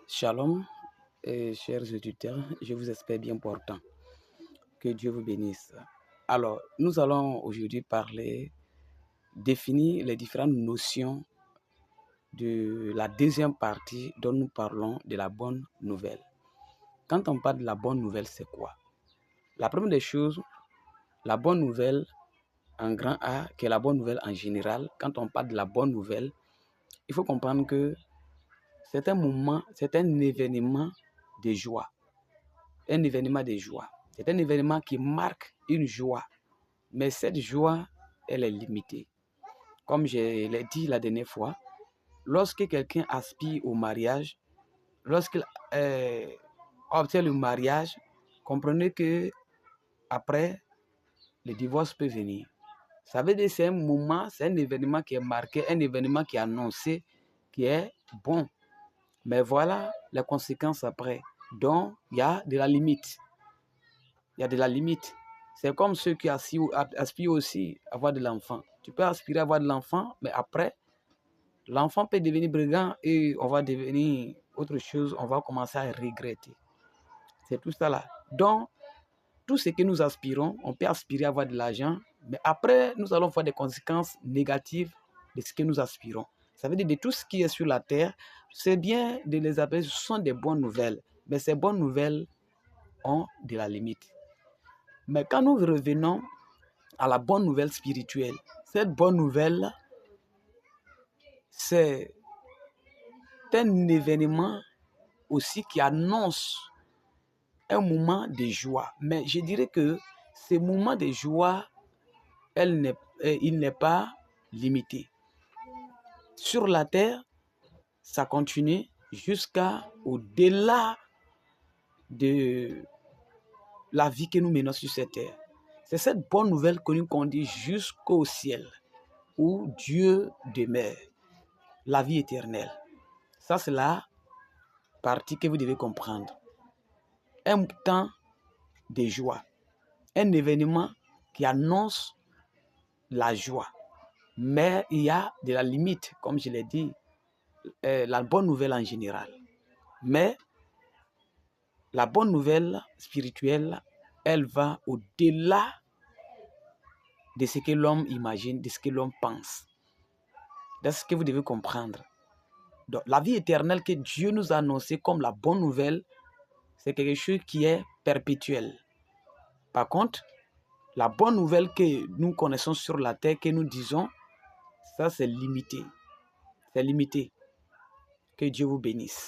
Shalom, chers auditeurs, je vous espère bien portant. Que Dieu vous bénisse. Alors, nous allons aujourd'hui définir les différentes notions de la deuxième partie dont nous parlons de la bonne nouvelle. Quand on parle de la bonne nouvelle, c'est quoi? La première des choses, la bonne nouvelle en grand A, qui est la bonne nouvelle en général, quand on parle de la bonne nouvelle, il faut comprendre que c'est un moment, c'est un événement de joie. Un événement de joie. C'est un événement qui marque une joie. Mais cette joie, elle est limitée. Comme je l'ai dit la dernière fois, lorsque quelqu'un aspire au mariage, lorsqu'il obtient le mariage, comprenez que après, le divorce peut venir. Ça veut dire que c'est un moment, c'est un événement qui est marqué, un événement qui est annoncé, qui est bon. Mais voilà les conséquences après. Donc, il y a de la limite. Il y a de la limite. C'est comme ceux qui aspirent aussi à avoir de l'enfant. Tu peux aspirer à avoir de l'enfant, mais après, l'enfant peut devenir brigand et on va devenir autre chose. On va commencer à regretter. C'est tout ça là. Donc, tout ce que nous aspirons, on peut aspirer à avoir de l'argent, mais après, nous allons voir des conséquences négatives de ce que nous aspirons. Ça veut dire de tout ce qui est sur la terre, c'est bien de les appeler, ce sont des bonnes nouvelles. Mais ces bonnes nouvelles ont de la limite. Mais quand nous revenons à la bonne nouvelle spirituelle, cette bonne nouvelle, c'est un événement aussi qui annonce un moment de joie. Mais je dirais que ce moment de joie, il n'est pas limité. Sur la terre, ça continue jusqu'au-delà de la vie que nous menons sur cette terre. C'est cette bonne nouvelle que nous conduit jusqu'au ciel, où Dieu demeure, la vie éternelle. Ça, c'est la partie que vous devez comprendre. Un temps de joie, un événement qui annonce la joie. Mais il y a de la limite, comme je l'ai dit, la bonne nouvelle en général. Mais la bonne nouvelle spirituelle, elle va au-delà de ce que l'homme imagine, de ce que l'homme pense. C'est ce que vous devez comprendre. Donc, la vie éternelle que Dieu nous a annoncée comme la bonne nouvelle, c'est quelque chose qui est perpétuel. Par contre, la bonne nouvelle que nous connaissons sur la terre, que nous disons, ça c'est limité. C'est limité. Que Dieu vous bénisse.